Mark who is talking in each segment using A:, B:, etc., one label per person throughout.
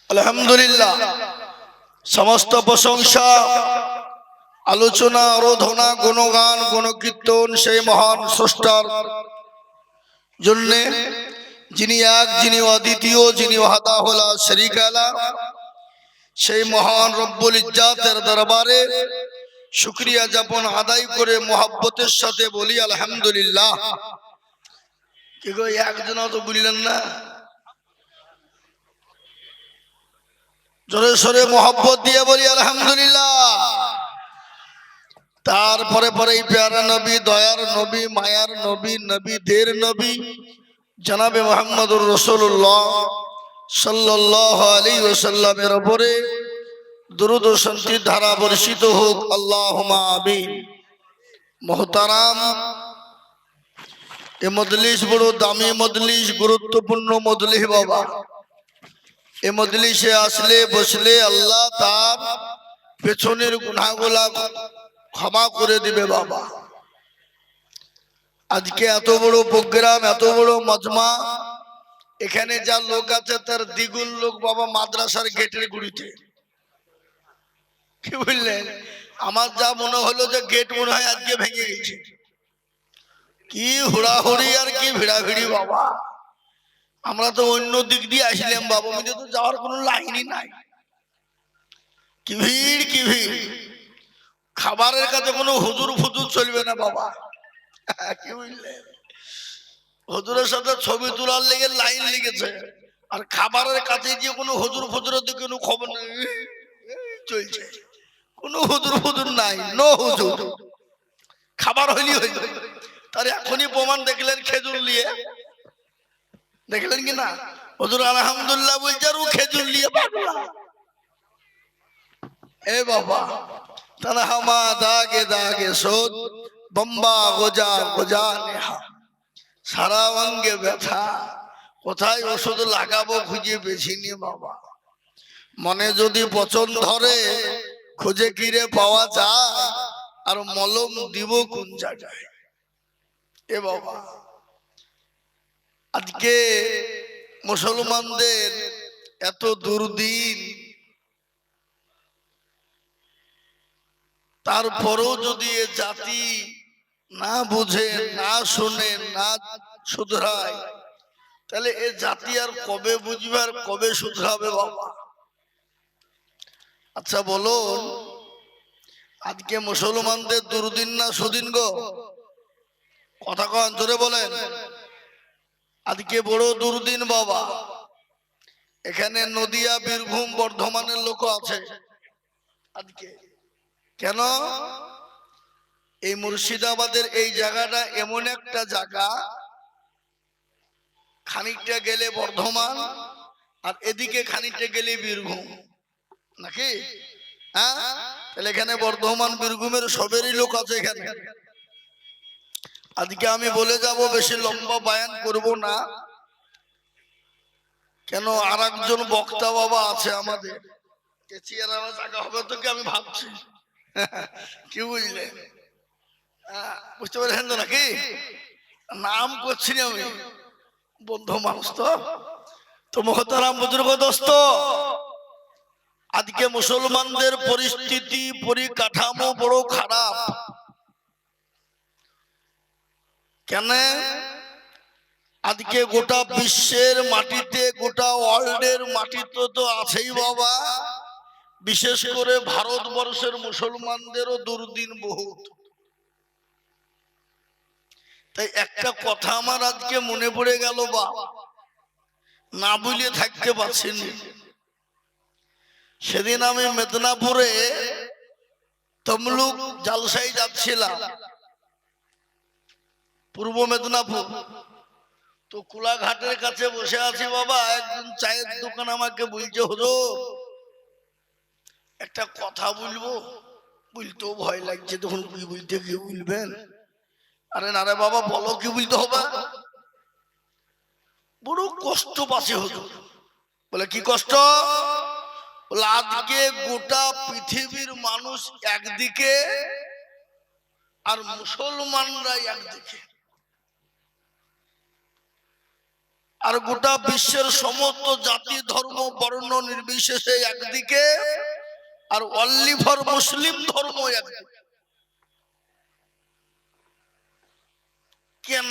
A: আলহামদুলিল্লাহ, সমস্ত প্রশংসা, আলোচনা, আরাধনা, গুণগান, গুণকীর্তন সেই মহান স্রষ্টার জন্যে, যিনি এক, যিনি অদ্বিতীয়, যিনি ওয়াহদাহু লা শারীকা লাহ। সেই মহান রব্বুল ইজ্জাতের দরবারে শুকরিয়া যাপন আদায় করে মোহাব্বতের সাথে বলি আলহামদুলিল্লাহ। কি গো, একজন তো বললেন না? জোরে সোরে মোহাব্বত দিয়ে বলি আলহামদুলিল্লাহ। তারপরে পরেই প্যারা নবী, দয়ার নবী, মায়ার নবী, নবীদের নবী জনাবে মুহাম্মদুর রাসূলুল্লাহ সাল্লাল্লাহু আলাইহি ওয়াসাল্লামের উপরে দুরূদ ও শান্তির ধারা বর্ষিত হোক, আল্লাহুম্মা আমিন। মুহতারাম, এ মজলিস বড় দামি মজলিস, গুরুত্বপূর্ণ মজলিস বাবা। এ মজলিসে আসলে বসলে আল্লাহ তার পেছনের গুনাহগুলা ক্ষমা করে দিবে বাবা। আজকে এত বড় প্রোগ্রাম, এত বড় মজমা, এখানে যা লোক আছে তার দ্বিগুণ লোক বাবা মাদ্রাসার গেটের গুড়িতে। কি বললেন? আমার যা মনে হলো যে গেট মনে হয় আজকে ভেঙে গেছে। কি হুড়াহুড়ি আর কি ভিড়াভিড়ি বাবা। আমরা তো অন্য দিক দিয়ে আসলাম বাবা, মিলে তো যাওয়ার কোনো লাইনই নাই। কি ভিড়, কি ভিড়। খাবারের কাছে কোনো হুজুর ফুজুর চলবে না বাবা। কি বুঝলেন? হুজুরের সাথে ছবি তোলার লেগে লাইন লেগেছে, আর খাবারের কাছে গিয়ে কোনো হুজুর ফুজুরের দিকে কোনো খবর নেই, চলছে। কোনো হুজুর ফুজুর নাই, নো হুজুর। খাবার হইলি হইল। তার এখনই প্রমাণ দেখলেন খেজুর নিয়ে, দেখলেন কি না? হুজুর আলহামদুলিল্লাহ বলছে আর ও খেজুর নিয়ে পাগলা। এ বাবা, তারা হামা দাগে দাগে সোদ, বম্বা গোজা গোজা নেহা। সারা অঙ্গে ব্যথা, কোথায় ওষুধ লাগাবো খুঁজে পেছিনি বাবা। মনে যদি পচন ধরে খুঁজে কিরে পাওয়া যায়, আর মলম দিব কোন জায়গায়? এ বাবা, আজকে মুসলমানদের এত দুর্দিন, তারপরেও যদি এ জাতি না বুঝে, না শুনে, না শুধরায়, তাহলে এ জাতি আর কবে বুঝবে আর কবে শুধরাবে বাবা? আচ্ছা বলুন, আজকে মুসলমানদের দুর্দিন না সুদিন গো? কথা কন, জোরে বলেন। আজকে বড় দুর্দিন বাবা। এখানে নদিয়া, বীরভূম, বর্ধমানের লোক আছে আজকে। কেন? এই মুর্শিদাবাদের এই জায়গাটা এমন একটা জায়গা, খানিকটা গেলে বর্ধমান আর এদিকে খানিকটা গেলে বীরভূম, নাকি? হ্যাঁ, তাহলে এখানে বর্ধমান বীরভূমের সবেরই লোক আছে এখানে। আজকে আমি বলে যাব, বেশি লম্বা বয়ান করব না। কেন, আর একজন বক্তা বাবা আছে আমাদের, জায়গা হবে তো কি আমি ভাবছি। কি বুঝলে? বুঝতে পারছেন তো নাকি? নাম করছি আমি, বন্ধু মানুষ তো মহতারাম বুজুর্গ দোস্ত, আজকে মুসলমানদের পরিস্থিতি, পরিকাঠামো বড় খারাপ। কেন? আজকে গোটা বিশ্বের মাটিতে, গোটা ওয়ার্ল্ডের মাটিতে তো আছেই বাবা, বিশেষ করে ভারতবর্ষের মুসলমানদেরও দুর্দিন বহুত। তাই একটা কথা আমার আজকে মনে পড়ে গেল বা, না বুঝলে থাকতে পারছি না। সেদিন আমি মেদিনীপুরে তমলুক জালসাই যাচ্ছিলাম, পূর্ব মেদিনীপুর। তো কুলাঘাটের কাছে বসে আছি বাবা, একজন চায়ের দোকান আমাকে বলছে, হুজুর একটা কথা বলবো। বলতেও ভয় লাগছে, তখন কি বলতে, কি বলবেন? আরে না রে বাবা, বলো কি বলতে হবে। বড় কষ্ট পাচ্ছে হুজুর। বলে কি কষ্ট? বলে আজকে গোটা পৃথিবীর মানুষ একদিকে আর মুসলমানরা একদিকে। আর গোটা বিশ্বের সমস্ত জাতি ধর্ম বর্ণ নির্বিশেষে একদিকে, আর অনলি ফর মুসলিম ধর্ম একদিকে। কেন,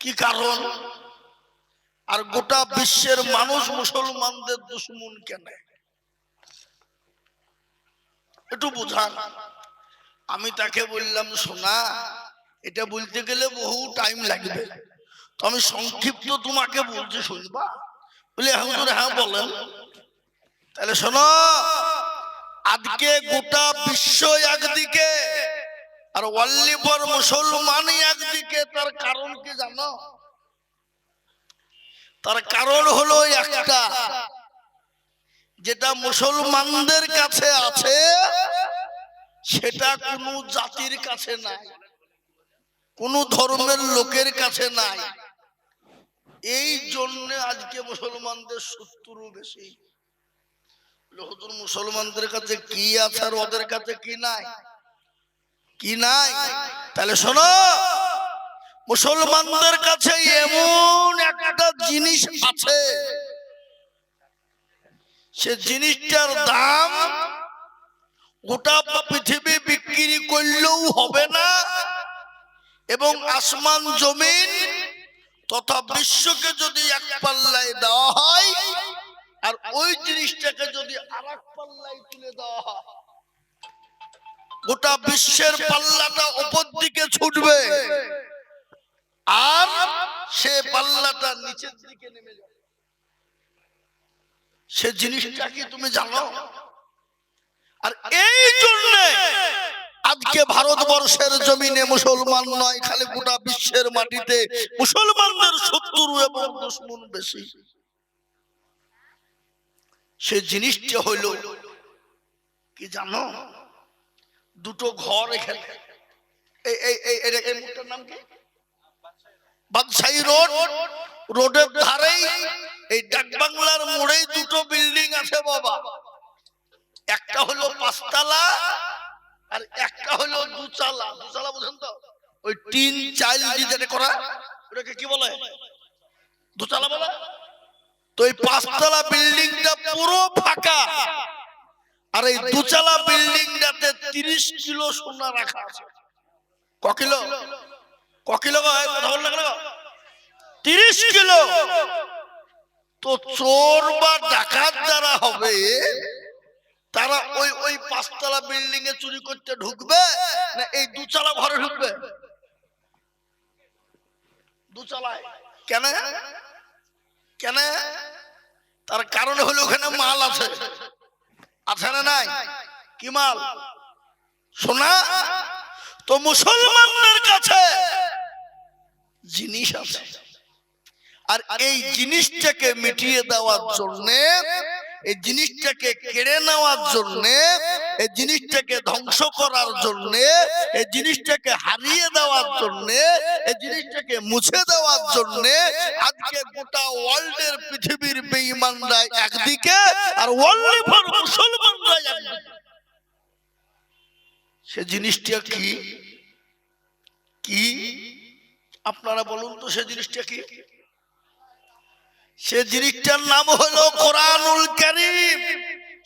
A: কি কারণ? আর গোটা বিশ্বের মানুষ মুসলমানদের দুশমন কেন, একটু বুঝান। আমি তাকে বললাম, শোনা, এটা বলতে গেলে বহু টাইম লাগবে, তো আমি সংক্ষিপ্ত তোমাকে বলছি, শুনবা? বলে হুজুর হ্যাঁ বলেন। তাহলে শোনো, আজকে গোটা বিশ্ব একদিকে আর অনলি ফর মুসলমান একদিকে। তার কারণ কি জানো? তার কারণ হলো একটা, যেটা মুসলমানদের কাছে আছে সেটা কোনো জাতির কাছে নাই, কোনো ধর্মের লোকের কাছে নাই। এই জন্য আজকে মুসলমানদের শত্রু বেশি। হুজুর মুসলমানদের কাছে কি আছে আর ওদের কাছে কি নাই? কি নাই? তাহলে শোনো, মুসলমানদের কাছে এমন একটা জিনিস আছে, সে জিনিসটার দাম গোটা পৃথিবী বিক্রি করলেও হবে না, এবং আসমান জমিন তথা বিশ্বকে যদি এক পাল্লায় দেওয়া হয় আর ওই জিনিসটাকে যদি আরেক পাল্লায় তুলে দেওয়া হয়, গোটা বিশ্বের পাল্লাটা উপর দিকে ছুটবে আর সে পাল্লাটা নিচের দিকে নেমে যাবে। সে জিনিসটা কি তুমি জানো? আর এই জন্য আজকে ভারতবর্ষের জমিনে মুসলমান নয়, খালি গোটা বিশ্বের মাটিতে মুসলমানদের শত্রু এবং দুশমন বেশি। সে জিনিসটা হইল কি জানো? দুটো ঘর এখানে, এই মুখটার নাম কি? বাদশাহী রোড, রোডের ধারেই এই ডাক বাংলার মোড়েই দুটো বিল্ডিং আছে বাবা। একটা হলো 5 তলা আর একটা হলো 2 তলা। 2 তলা বুঝেন তো? ওই টিন চাইল দিয়ে যেটা করা, ওটাকে কি বলে? 2 তলা বলে। তো এই 5 তলা বিল্ডিংটা পুরো ফাঁকা, আর এই 2 তলা বিল্ডিংটাতে 30 কিলো সোনা রাখা আছে। ক কিলো? ক কিলো? কথা বল না কেন? 30 কিলো। তো চোর বা ডাকাত যারা হবে তারা ওই ওই 5 তলা বিল্ডিং এ চুরি করতে ঢুকবে না এই 2 তলা ঘরে ঢুকবে? 2 তলায়। কেন? কেন? তার কারণ হলো ওখানে মাল আছে। আছে না নাই? কি মাল? সোনা। তো মুসলমানদের কাছে জিনিস আছে, আর এই জিনিসটাকে মিটিয়ে দেওয়ার জন্য, এই জিনিসটাকে কেড়ে নেওয়ার জন্য, এই জিনিসটাকে ধ্বংস করার জন্য, এই জিনিসটাকে হারিয়ে দেওয়ার জন্য, এই জিনিসটাকে মুছে দেওয়ার জন্য আজকে গোটা ওয়ার্ল্ডের পৃথিবীর বেঈমানরা একদিকে আর ওয়ার্ল্ড ফর মুসলমানরা একদিকে। সে জিনিসটা কি? কি আপনারা বলুন তো, সে জিনিসটা কি? সে জিনিসটার নাম হলো কোরআনুল কারীম।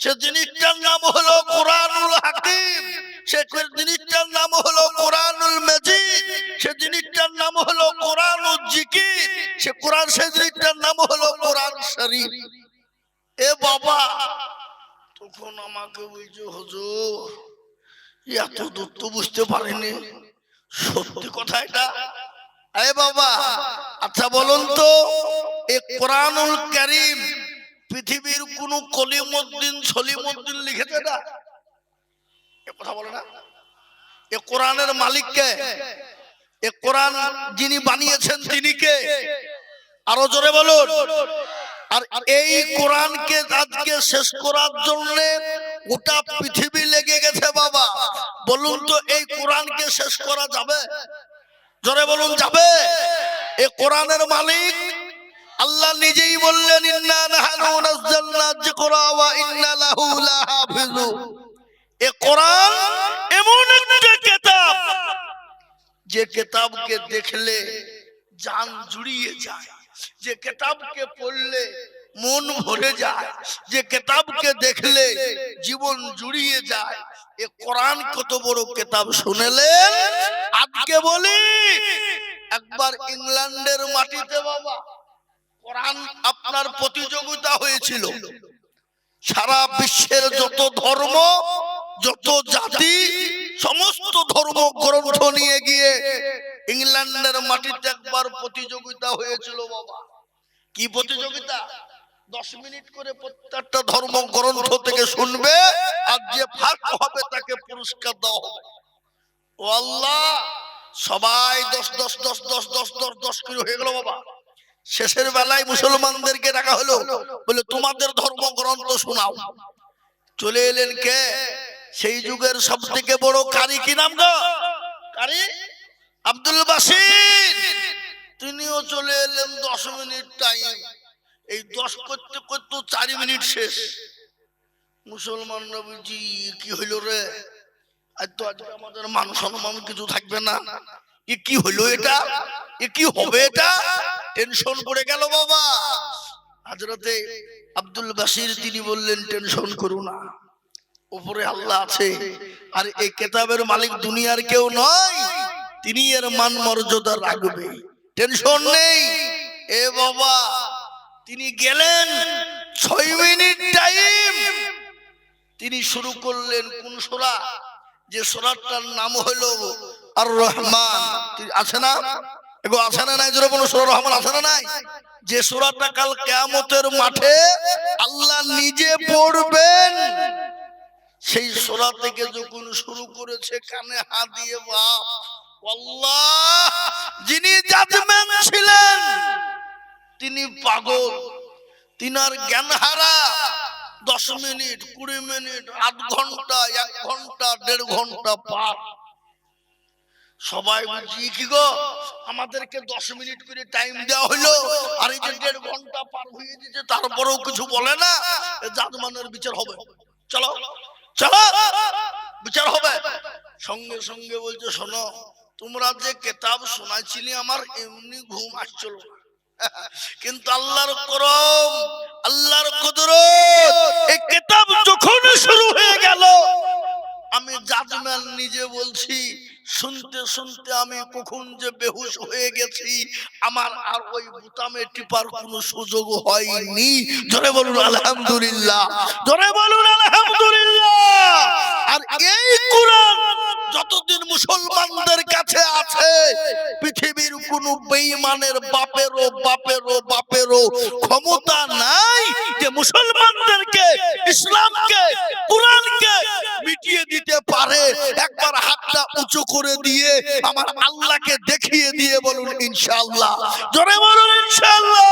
A: সে জিনিসটার নাম হলো কোরআনুল হাকিম। সে জিনিসটার নাম হলো কোরআনুল মাজিদ। সে জিনিসটার নাম হলো কোরআনুল জিকির। সে জিনিসটার নাম হলো কোরআন শরীফ। এ বাবা, তখন আমাকে বলছে, হুজুর এত দূর তো বুঝতে পারিনি, সত্যি কথা এটা? এ বাবা, আচ্ছা বলুন তো, এই কোরআনুল কারীম পৃথিবীর কোন কলিমউদ্দিন সলিমউদ্দিন লিখেছে না? এ কথা বলে না? এ কোরআনের মালিক কে? এ কোরআন যিনি বানিয়েছেন তিনি কে? আরো জোরে বলুন। আর এই কোরআনকে আজকে শেষ করার জন্য গোটা পৃথিবী লেগে গেছে বাবা। বলুন তো, এই কোরআনকে শেষ করা যাবে? জোরে বলুন, যাবে? এই কোরআনের মালিক আল্লাহ নিজেই বললেন, ইন্না নাহনু নাযালনা যিকরা ওয়া ইন্না লাহু লাহাফিজুন। এই কোরআন এমন একটা কিতাব, যে কিতাবকে দেখলে জান জুড়িয়ে যায়, যে কিতাবকে পড়লে মন ভরে যায়, যে কিতাবকে দেখলে জীবন জুড়িয়ে যায়। এ কোরআন কত বড় কিতাব শুনেলেন? আজকে বলি, একবার ইংল্যান্ডের মাটিতে বাবা কোরআন আপনার প্রতিযোগিতা হয়েছিল। সারা বিশ্বের যত ধর্ম, যত জাতি, সমস্ত ধর্ম গ্রন্থ নিয়ে গিয়ে ইংল্যান্ডের মাটিতে একবার প্রতিযোগিতা হয়েছিল বাবা। কি প্রতিযোগিতা? 10 মিনিট করে প্রত্যেকটা ধর্ম গ্রন্থ থেকে শুনবে, আর যে ফার্স্ট হবে তাকে পুরস্কার দেওয়া হবে। ও আল্লাহ, সবাই 10 10 10 10 10 10 10 করে হয়ে গেল বাবা। শেষের বেলায় মুসলমানদেরকে ডাকা হলো, বলে তোমাদের ধর্ম গ্রন্থ শোনাও। চলে এলেন কে? সেই যুগের সব থেকে বড় কারি, কি নাম গো? কারি আব্দুল বাসির। তিনিও চলে এলেন। 10 মিনিট টাইম। এই 10 করতে করতে 4 মিনিট শেষ। মুসলমানরা বুঝি কি হইল রে, আজ তো আজকে আমাদের মান সম্মান কিছু থাকবে না। এ কি হইলো এটা? এ কি হবে এটা? টেনশন পড়ে গেল বাবা। হযরতে আব্দুল বাসির তিনি বললেন, টেনশন করো না, উপরে আল্লাহ আছে, আর এই কিতাবের মালিক দুনিয়ার কেউ নয়, তিনি এর মান মর্যাদা রাখবে, টেনশন নেই। এ বাবা, তিনি গেলেন। 6 মিনিট টাইম। তিনি শুরু করলেন কোন সূরা? যে সূরাটার নাম হলো আর রহমান। আছে না এগো? আছে না নাই? জোরে বলো, সূরা রহমান আছে না নাই? যে সূরাটা কাল কিয়ামতের মাঠে আল্লাহ নিজে পড়বেন, সেই সূরা থেকে যখন শুরু করেছে, কানে হাত দিয়ে বাপ, আল্লাহ যিনি জাজমেন্ট ছিলেন তিনি পাগল, তিনার জ্ঞান হারা। 10 মিনিট, 20 মিনিট, আধ ঘন্টা, 1 ঘন্টা, 1.5 ঘন্টা পার। সবাই বুঝি কি গো, আমাদেরকে 10 মিনিট করে টাইম দেওয়া হলো, আর এই যে 1.5 ঘন্টা পার হয়ে দিচ্ছে, তারপরেও কিছু বলে না। জাজমানের বিচার হবে, চলো চলো বিচার হবে। সঙ্গে সঙ্গে বলছে, শোনো, তোমরা যে কিতাব শোনাইছিলে আমার এমনি ঘুম আসছিল, কিন্তু আল্লাহর করম, আল্লাহর কুদরত, এই কিতাব যখন শুরু হয়ে গেল, আমি জাজমেন্ট নিজে বলছি, শুনতে শুনতে আমি কখন যে বেহুশ হয়ে গেছি, আমার আর ওই বুতামে টিপার কোনো সুযোগ হয়নি। জোরে বলুন আলহামদুলিল্লাহ, জোরে বলুন আলহামদুলিল্লাহ। আর এই কোরআন যতদিন মুসলমানদের কাছে আছে, পৃথিবীর কোন বেঈমানের বাপেরও বাপেরও বাপেরও ক্ষমতা নাই যে মুসলমানদেরকে, ইসলামকে, কোরআনকে মিটিয়ে দিতে পারে। একবার হাতটা উঁচু করে দিয়ে আমার আল্লাহকে দেখিয়ে দিয়ে বলুন ইনশাআল্লাহ, জোরে বলুন ইনশাআল্লাহ।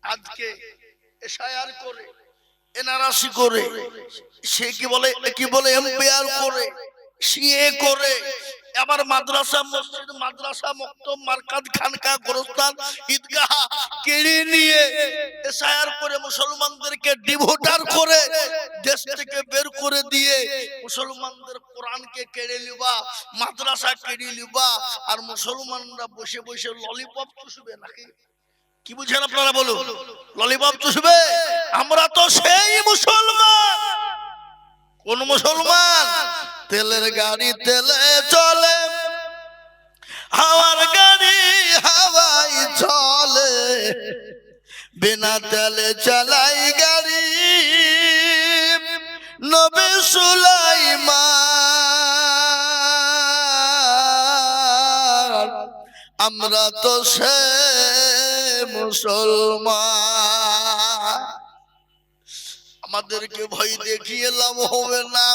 A: আজকে এশায়ার করে, এনআরসি করে, সে কি বলে এমপিআর করে, সিএ করে, আবার মাদ্রাসা, মসজিদ, মাদ্রাসা, মক্তব, মারকাজ, খানকা, গোরস্থান, ঈদগাহ কেড়ে নিয়ে এসআইআর করে মুসলমানদেরকে ডিভোটার করে দেশ থেকে বের করে দিয়ে মুসলমানদের কোরআনকে কেড়ে লিবা, মাদ্রাসা কেড়ে লিবা, আর মুসলমানরা বসে বসে ললিপপ চুষবে নাকি? কি বুঝেন আপনারা বলুন? ললিপপ চুষবে? আমরা তো সেই মুসলমান। কোন মুসলমান? তেলের গাড়ি তেলে চলে, হাওয়ার গাড়ি হাওয়াই চলে, বিনা তেলে চালাই গাড়ি নবী সুলাইমান। আমরা তো সে মুসলমান। আমাদেরকে ভয় দেখিয়ে লাভ হবে না,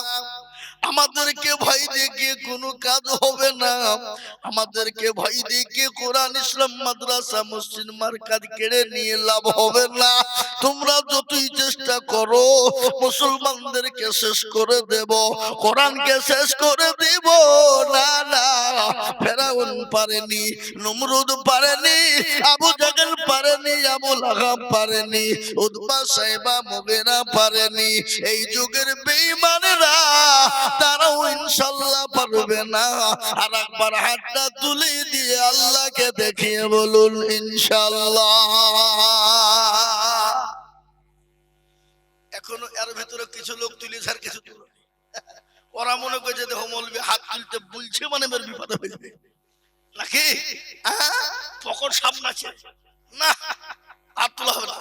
A: আমাদেরকে ভয় দেখিয়ে কোনো কাজ হবে না, আমাদেরকে ভয় দেখিয়ে কোরআন, ইসলাম, মাদ্রাসা, মসজিদ, মারকাজ কেড়ে নিয়ে লাভ হবে না। তোমরা যতই চেষ্টা করো মুসলমানদেরকে শেষ করে দেব, কোরআনকে শেষ করে দিব না। না, ফেরাউন পারেনি, নমরুদ পারেনি, আবু জাহেল পারেনি, আবু লাহাব পারেনি, উতবা সাইবা মুগিরা পারেনি। এই যুগের বেঈমানেরা তারাও ইনশাআল্লাহ পারবে না। আর একবার হাতটা তুলে দিয়ে আল্লাহকে দেখিয়ে বলুন ইনশাআল্লাহ। এখনো এর ভেতরে কিছু লোক তুলেছে আর কিছু তুলে, ওরা মনে করছে দেখো মৌলবি হাত তুলতে বলছে মানে মেয়ের বিপদে ফেলবে নাকি, পকট সামনে আছে না, হাত তোলা হবে না।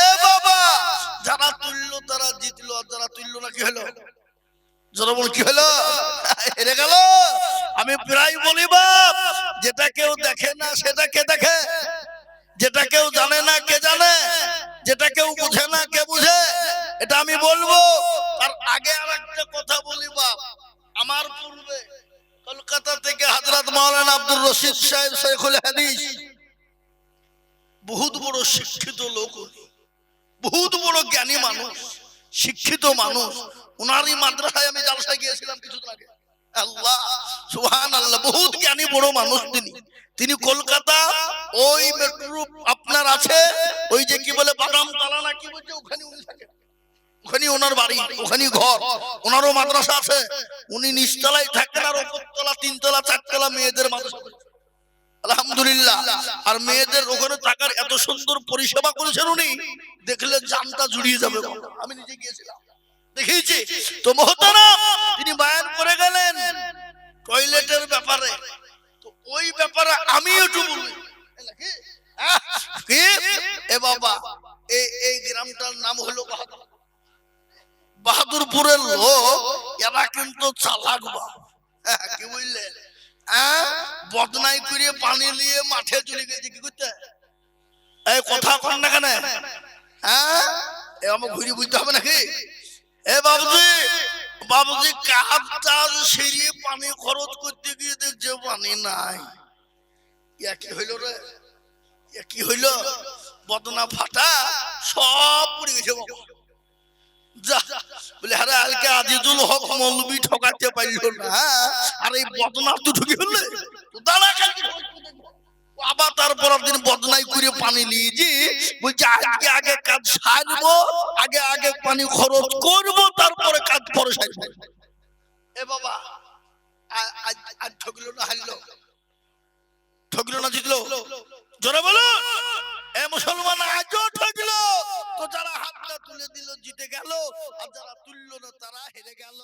A: এ বাবা, যারা তুললো তারা জিতলো, আর যারা তুললো না কি হলো? জনগণ কি হলো? হেরে গেল। আমি প্রায় বলি বাপ, যেটা কেউ দেখে না সেটা কে দেখে, যেটা কেউ জানে না কে জানে, যেটা কেউ বুঝে না কে বুঝে, এটা আমি বলবো। তার আগে আর একটা কথা বলি বাপ, আমার পূর্বে কলকাতা থেকে হযরত মাওলানা আব্দুর রশিদ সাহেব শেখুল হাদিস, বহুত বড় শিক্ষিত লোক, বহুত বড় জ্ঞানী মানুষ, শিক্ষিত মানুষ। উনারই মাদ্রাসায় আমি জালসায় গিয়েছিলাম কিছুদিন আগে। আল্লাহ সুবহানাল্লাহ, বহুত জ্ঞানী বড় মানুষ তিনি। তিনি কলকাতা ওই মেট্রো আপনার আছে, ওই যে কি বলে বাদামতলা না কি বলছে, ওখানে উনি থাকেন, ওখানে ওনার বাড়ি, ওখানে ঘর, ওনারও মাদ্রাসা আছে। উনি নিচতলায় থাকেন আর উপরতলা, তিনতলা, চারতলা মেয়েদের মাদ্রাসা, আলহামদুলিল্লাহ। আর মেয়েদের ওখানে থাকার এত সুন্দর পরিষেবা করেছেন উনি, দেখলে জানটা জুড়িয়ে যাবে। আমি নিজে গিয়েছিলাম, দেখিয়েছি তো। মুহতারাম, তিনি বয়ান করে গেলেন টয়লেটের ব্যাপারে। তো ওই ব্যাপারে আমি একটু বলি কি, এ বাবা, এই গ্রামটার নাম হলো বাহাদুরপুরের লোক। এরা কিন্তু চালাক বা, কি বুঝলেন? বদনাই করে পানি নিয়ে মাঠে চলে গেছে, কি করতে? এই কথা কন না কেন? আমার ঘুরে বুঝতে হবে নাকি? এ বাবুজি, বাবুজি কাজ টাজ সেরিয়ে পানি খরচ করতে গিয়ে দেখছে পানি নাই। কি হইল রে? কি হইল? বদনা ফাটা সব পড়ে গেছে বাবা। বলে আরে আলকে আজিজুল হক মৌলবি ঠকাতে পারল না, আর এই বদনা তো ঢুকে হলে দাঁড়া। আবার তারপর দিন বদনাই করে পানি নিয়েছি, বলছে আজকে আগে কাজ সারবো, আগে আগে পানি খরচ করবো, তারপরে কাজ পরে সারবো। এ বাবা, আজ ঠকলো না হারলো? ঠকলো না জিতলো? জোরে বলো। এ মুসলমান, আজও ঠকলো। তো যারা হাতটা তুলে দিল জিতে গেল, আর যারা তুললো না তারা হেরে গেল।